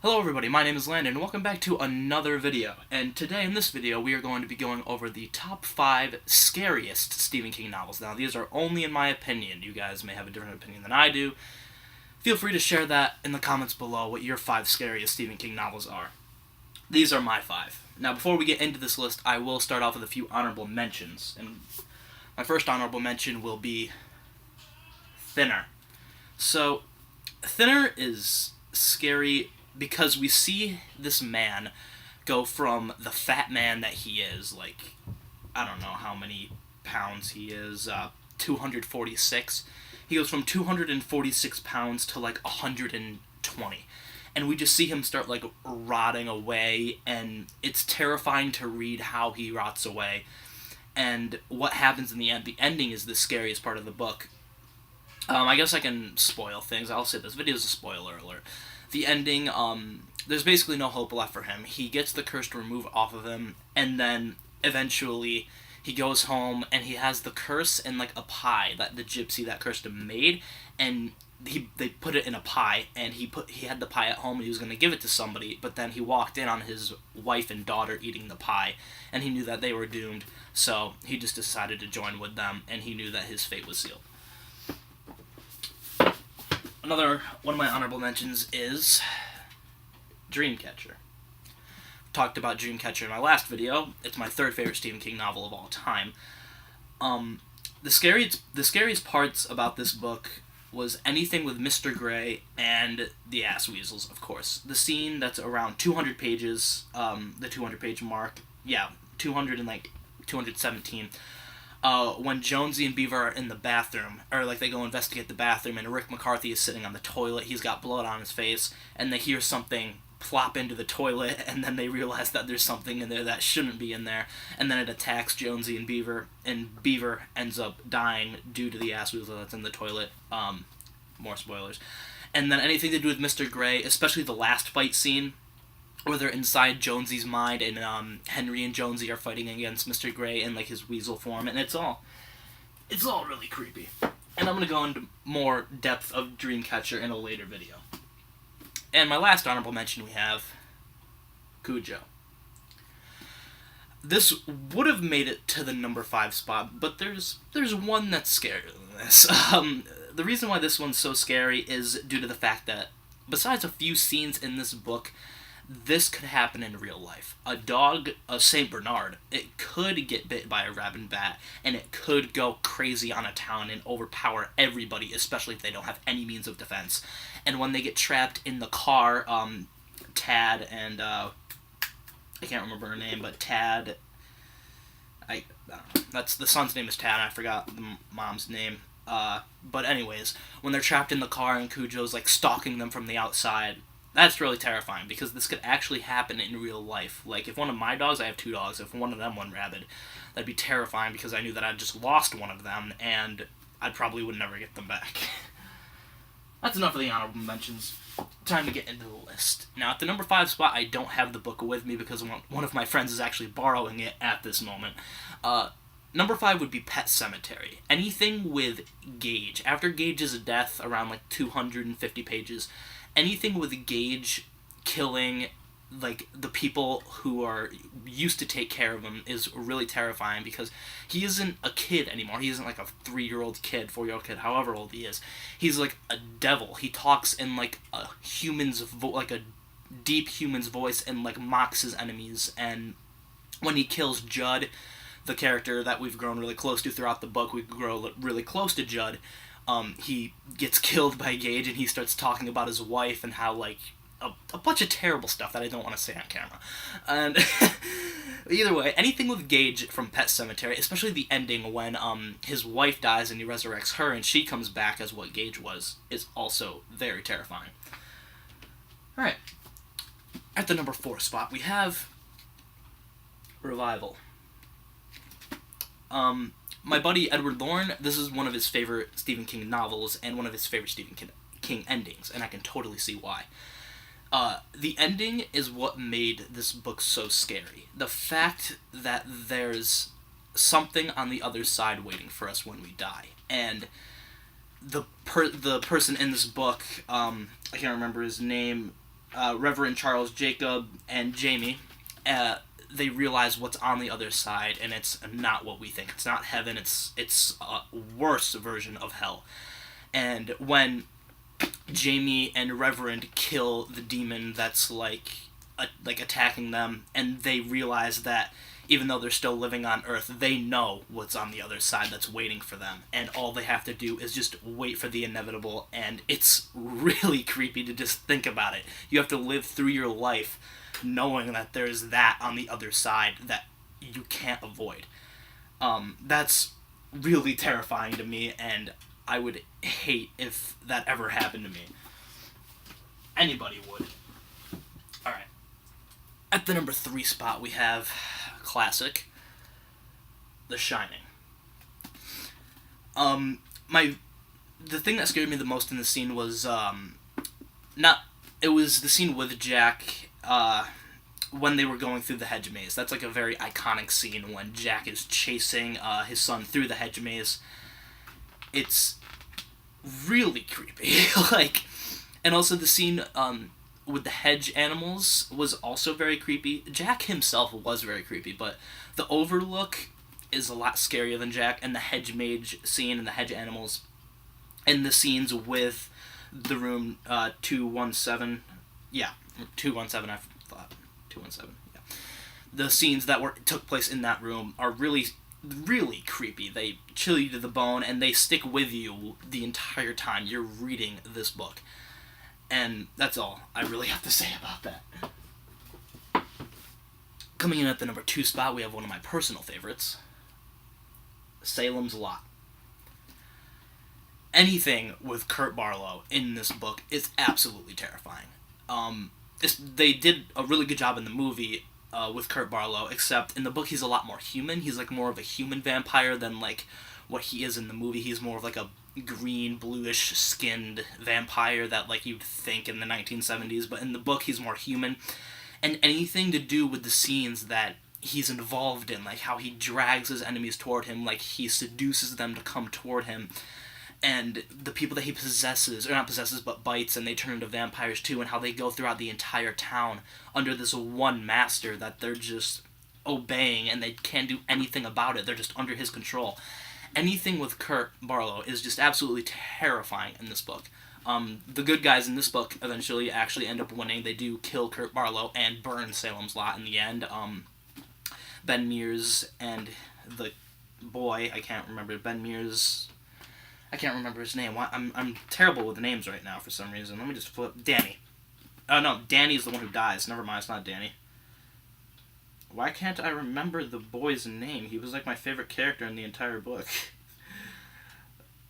Hello everybody, my name is Landon, and welcome back to another video. And today in this video, we are going to be going over the top 5 scariest Stephen King novels. Now, these are only in my opinion. You guys may have a different opinion than I do. Feel free to share that in the comments below, what your 5 scariest Stephen King novels are. These are my 5. Now, before we get into this list, I will start off with a few honorable mentions. And my first honorable mention will be Thinner. So, Thinner is scary because we see this man go from the fat man that he is, like, I don't know how many pounds he is, 246. He goes from 246 pounds to, like, 120. And we just see him start, like, rotting away, and it's terrifying to read how he rots away. And what happens in the end. The ending is the scariest part of the book. I guess I can spoil things. I'll say this video is a spoiler alert. The ending, there's basically no hope left for him. He gets the curse removed off of him, and then eventually he goes home, and he has the curse in, like, a pie that the gypsy that cursed him made, and they put it in a pie, and he had the pie at home, and he was going to give it to somebody, but then he walked in on his wife and daughter eating the pie, and he knew that they were doomed, so he just decided to join with them, and he knew that his fate was sealed. Another one of my honorable mentions is Dreamcatcher. Talked about Dreamcatcher in my last video. It's my third favorite Stephen King novel of all time. The scariest parts about this book was anything with Mr. Gray and the ass weasels, of course. The scene that's around 200 pages, the 200-page mark, 217. When Jonesy and Beaver are in the bathroom, or like they go investigate the bathroom, and Rick McCarthy is sitting on the toilet, he's got blood on his face, and they hear something plop into the toilet, and then they realize that there's something in there that shouldn't be in there, and then it attacks Jonesy and Beaver ends up dying due to the ass weasel that's in the toilet. More spoilers. And then anything to do with Mr. Gray, especially the last fight scene, where they're inside Jonesy's mind, and Henry and Jonesy are fighting against Mr. Gray in, like, his weasel form, and it's all really creepy. And I'm gonna go into more depth of Dreamcatcher in a later video. And my last honorable mention we have Cujo. This would have made it to the number 5 spot, but there's one that's scarier than this. The reason why this one's so scary is due to the fact that, besides a few scenes in this book, this could happen in real life. A dog, a Saint Bernard, it could get bit by a rabid bat, and it could go crazy on a town and overpower everybody, especially if they don't have any means of defense. And when they get trapped in the car, Tad and, I can't remember her name, but Tad, I don't know, that's, the son's name is Tad, I forgot the mom's name. But anyways, when they're trapped in the car and Cujo's, like, stalking them from the outside, that's really terrifying, because this could actually happen in real life. Like, if one of my dogs, I have 2 dogs, if one of them went rabid, that'd be terrifying, because I knew that I'd just lost one of them, and I probably would never get them back. That's enough of the honorable mentions. Time to get into the list. Now, at the number 5 spot, I don't have the book with me, because one of my friends is actually borrowing it at this moment. Number 5 would be Pet Sematary. Anything with Gage. After Gage's death, around, like, 250 pages, anything with Gage killing, like, the people who are used to take care of him is really terrifying, because he isn't a kid anymore. He isn't like a 3-year-old kid, 4-year-old kid, however old he is. He's like a devil. He talks in, like, a like a deep human's voice, and, like, mocks his enemies. And when he kills Judd, the character that we've grown really close to throughout the book, we grow really close to Judd. He gets killed by Gage, and he starts talking about his wife and how, like, a bunch of terrible stuff that I don't want to say on camera. And either way, anything with Gage from Pet Sematary, especially the ending when his wife dies and he resurrects her and she comes back as what Gage was, is also very terrifying. Alright. At the number 4 spot, we have Revival. My buddy Edward Thorne, this is one of his favorite Stephen King novels and one of his favorite Stephen King endings, and I can totally see why. The ending is what made this book so scary. The fact that there's something on the other side waiting for us when we die. And the person in this book, I can't remember his name, Reverend Charles Jacob and Jamie, they realize what's on the other side, and it's not what we think. It's not heaven. It's a worse version of hell. And when Jamie and Reverend kill the demon that's like attacking them, and they realize that even though they're still living on Earth, they know what's on the other side that's waiting for them, and all they have to do is just wait for the inevitable. And it's really creepy to just think about it. You have to live through your life knowing that there's that on the other side that you can't avoid. That's really terrifying to me, and I would hate if that ever happened to me. Anybody would. Alright. At the number 3 spot, we have classic, The Shining. The thing that scared me the most in the scene was, it was the scene with Jack, when they were going through the hedge maze. That's like a very iconic scene when Jack is chasing, his son through the hedge maze. It's really creepy. And also the scene, with the hedge animals was also very creepy. Jack himself was very creepy, but the Overlook is a lot scarier than Jack, and the hedge mage scene and the hedge animals, and the scenes with the room 217, yeah, 217. I thought 217. Yeah, the scenes that took place in that room are really, really creepy. They chill you to the bone, and they stick with you the entire time you're reading this book. And that's all I really have to say about that. Coming in at the number 2 spot, we have one of my personal favorites, Salem's Lot. Anything with Kurt Barlow in this book is absolutely terrifying. They did a really good job in the movie with Kurt Barlow, except in the book he's a lot more human. He's like more of a human vampire than like what he is in the movie. He's more of like a green, bluish skinned vampire that like you'd think in the 1970s, but in the book he's more human. And anything to do with the scenes that he's involved in, like how he drags his enemies toward him, like he seduces them to come toward him, and the people that he possesses, or not possesses, but bites, and they turn into vampires too, and how they go throughout the entire town under this one master that they're just obeying, and they can't do anything about it. They're just under his control. Anything with Kurt Barlow is just absolutely terrifying in this book. The good guys in this book eventually actually end up winning. They do kill Kurt Barlow and burn Salem's Lot in the end. Ben Mears and the boy, I can't remember, Ben Mears, I can't remember his name. I'm terrible with names right now for some reason. Let me just flip. Danny. Oh no, Danny's the one who dies. Never mind, it's not Danny. Why can't I remember the boy's name? He was like my favorite character in the entire book.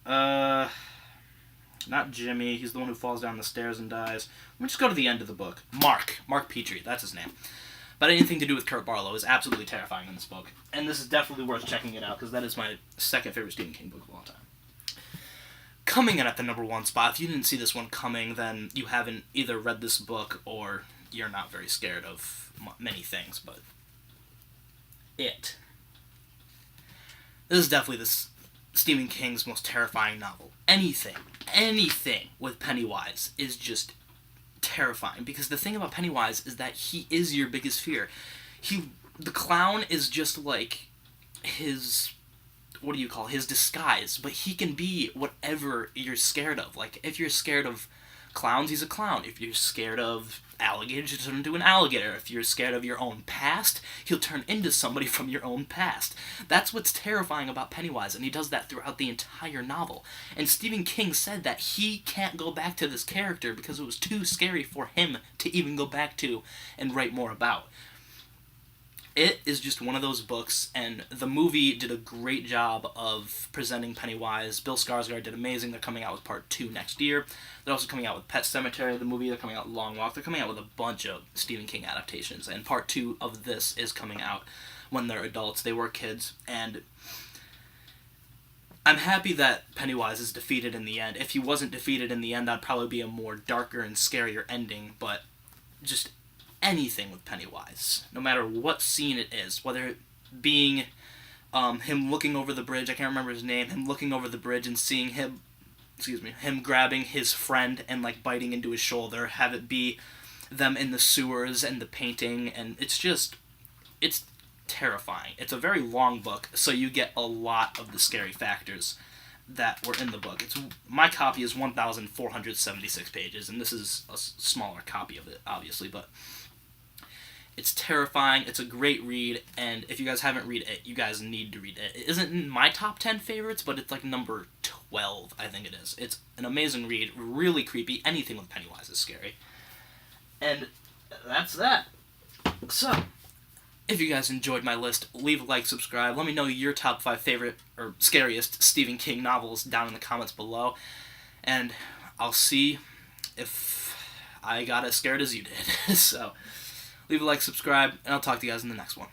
Not Jimmy. He's the one who falls down the stairs and dies. Let me just go to the end of the book. Mark Petrie, that's his name. But anything to do with Kurt Barlow is absolutely terrifying in this book. And this is definitely worth checking it out, because that is my second favorite Stephen King book of all time. Coming in at the number 1 spot, if you didn't see this one coming, then you haven't either read this book or you're not very scared of many things, but It. This is definitely Stephen King's most terrifying novel. Anything with Pennywise is just terrifying, because the thing about Pennywise is that he is your biggest fear. The clown is just like his disguise, but he can be whatever you're scared of. Like, if you're scared of clowns, he's a clown. If you're scared of alligators, he'll turn into an alligator. If you're scared of your own past, he'll turn into somebody from your own past. That's what's terrifying about Pennywise, and he does that throughout the entire novel. And Stephen King said that he can't go back to this character because it was too scary for him to even go back to and write more about. It is just one of those books, and the movie did a great job of presenting Pennywise. Bill Skarsgård did amazing. They're coming out with part 2 next year. They're also coming out with Pet Sematary, the movie. They're coming out with Long Walk. They're coming out with a bunch of Stephen King adaptations, and part 2 of this is coming out when they're adults. They were kids, and I'm happy that Pennywise is defeated in the end. If he wasn't defeated in the end, that'd probably be a more darker and scarier ending, but just anything with Pennywise, no matter what scene it is, whether it being him looking over the bridge, I can't remember his name, him looking over the bridge and seeing him grabbing his friend and like biting into his shoulder, have it be them in the sewers and the painting, and it's terrifying. It's a very long book, so you get a lot of the scary factors that were in the book. My copy is 1,476 pages, and this is a smaller copy of it, obviously, but it's terrifying. It's a great read, and if you guys haven't read it, you guys need to read it. It isn't in my top 10 favorites, but it's like number 12, I think it is. It's an amazing read, really creepy. Anything with Pennywise is scary. And that's that. So, if you guys enjoyed my list, leave a like, subscribe. Let me know your top 5 favorite or scariest Stephen King novels down in the comments below. And I'll see if I got as scared as you did. So, leave a like, subscribe, and I'll talk to you guys in the next one.